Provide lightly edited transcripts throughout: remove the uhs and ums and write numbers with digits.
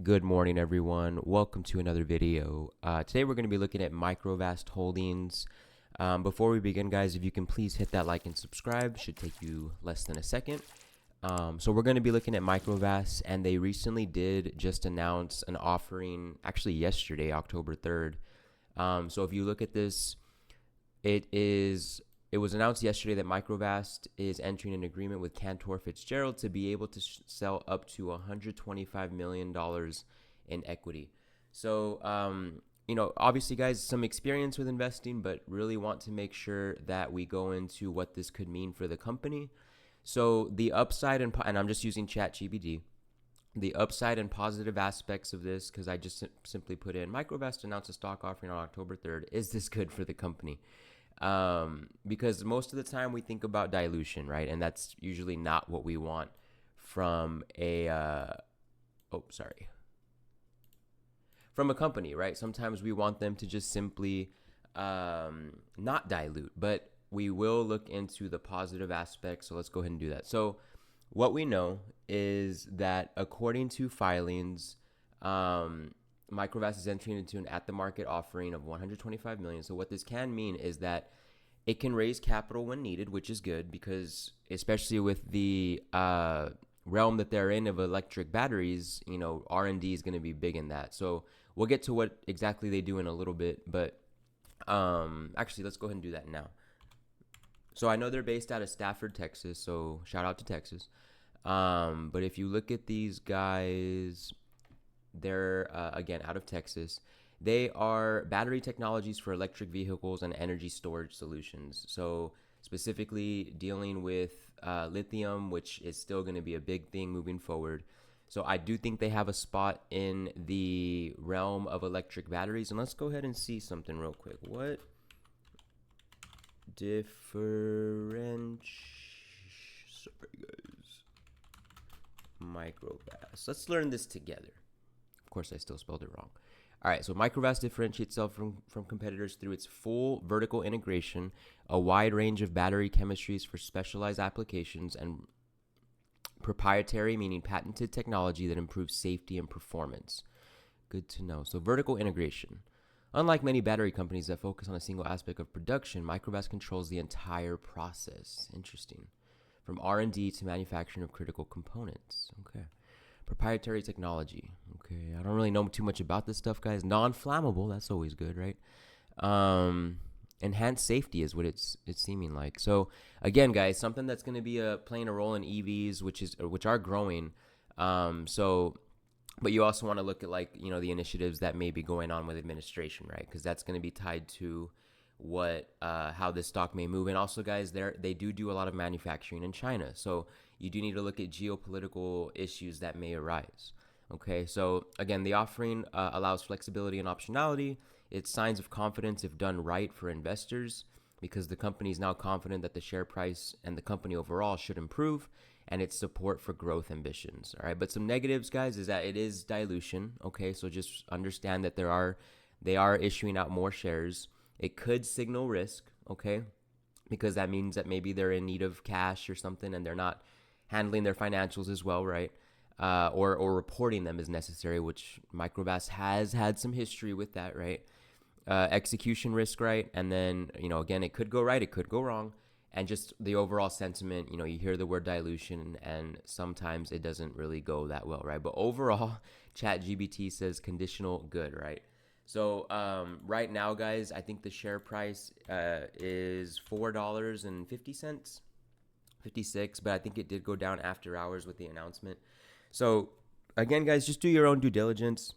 Good morning, everyone. Welcome to another video. Today we're going to be looking at Microvast Holdings. Before we begin, guys, if you can please hit that like and subscribe, should take you less than a second. So we're going to be looking at Microvast, and they recently did just announce an offering, actually yesterday, October 3rd. So if you look at this, it was announced yesterday that Microvast is entering an agreement with Cantor Fitzgerald to be able to sell up to $125 million in equity. So, obviously, guys, some experience with investing, but really want to make sure that we go into what this could mean for the company. So the upside, and I'm just using ChatGPT, the upside and positive aspects of this, because I just simply put in Microvast announced a stock offering on October 3rd. Is this good for the company? Because most of the time we think about dilution, right? And that's usually not what we want from from a company, right? Sometimes we want them to just simply not dilute, but we will look into the positive aspects. So let's go ahead and do that. So what we know is that according to filings, Microvast is entering into an at-the-market offering of $125 million. So what this can mean is that it can raise capital when needed, which is good because especially with the realm that they're in of electric batteries, R&D is going to be big in that. So we'll get to what exactly they do in a little bit, but actually, let's go ahead and do that now. So I know they're based out of Stafford, Texas, so shout out to Texas. But if you look at these guys, they're, again, out of Texas. They are battery technologies for electric vehicles and energy storage solutions. So specifically dealing with lithium, which is still going to be a big thing moving forward. So I do think they have a spot in the realm of electric batteries. And let's go ahead and see something real quick. What sorry guys, Microvast. Let's learn this together. Of course, I still spelled it wrong. All right, so Microvast differentiates itself from competitors through its full vertical integration, a wide range of battery chemistries for specialized applications, and proprietary, meaning patented technology that improves safety and performance. Good to know. So vertical integration. Unlike many battery companies that focus on a single aspect of production, Microvast controls the entire process. Interesting. From R&D to manufacturing of critical components. Okay. Proprietary technology. Okay, I don't really know too much about this stuff, guys. Non-flammable, that's always good, right? Enhanced safety is what it's seeming like. So again, guys, something that's going to be playing a role in EVs, which are growing. But you also want to look at the initiatives that may be going on with administration, right? Because that's going to be tied to how this stock may move. And also, guys, they do a lot of manufacturing in China, so you do need to look at geopolitical issues that may arise. Okay, so again, the offering allows flexibility and optionality. It's signs of confidence if done right for investors, because the company is now confident that the share price and the company overall should improve, and its support for growth ambitions. All right, but some negatives, guys, is that it is dilution. Okay, so just understand that they are issuing out more shares. It could signal risk, okay, because that means that maybe they're in need of cash or something and they're not handling their financials as well, right? Or reporting them as necessary, which Microvast has had some history with that, right? Execution risk, right? And then, again, it could go right, it could go wrong. And just the overall sentiment, you hear the word dilution and sometimes it doesn't really go that well, right? But overall, ChatGPT says conditional good, right? So right now, guys, I think the share price is $4.50, 56, but I think it did go down after hours with the announcement. So again, guys, just do your own due diligence.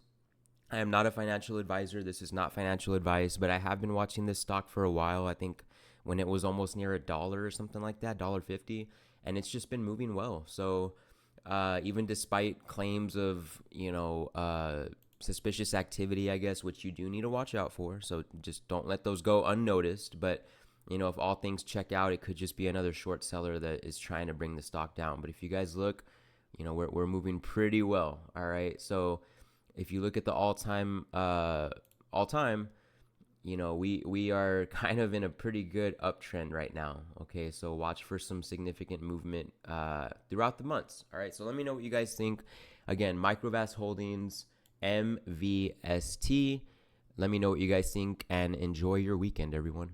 I am not a financial advisor. This is not financial advice, but I have been watching this stock for a while. I think when it was almost near $1 or something like that, $1.50, and it's just been moving well. So even despite claims of, suspicious activity, I guess, which you do need to watch out for. So just don't let those go unnoticed. But, if all things check out, it could just be another short seller that is trying to bring the stock down. But if you guys look, we're moving pretty well. All right. So if you look at the all-time, we are kind of in a pretty good uptrend right now. Okay, so watch for some significant movement throughout the months. All right, so let me know what you guys think. Again, Microvast Holdings, MVST. Let me know what you guys think and enjoy your weekend, everyone.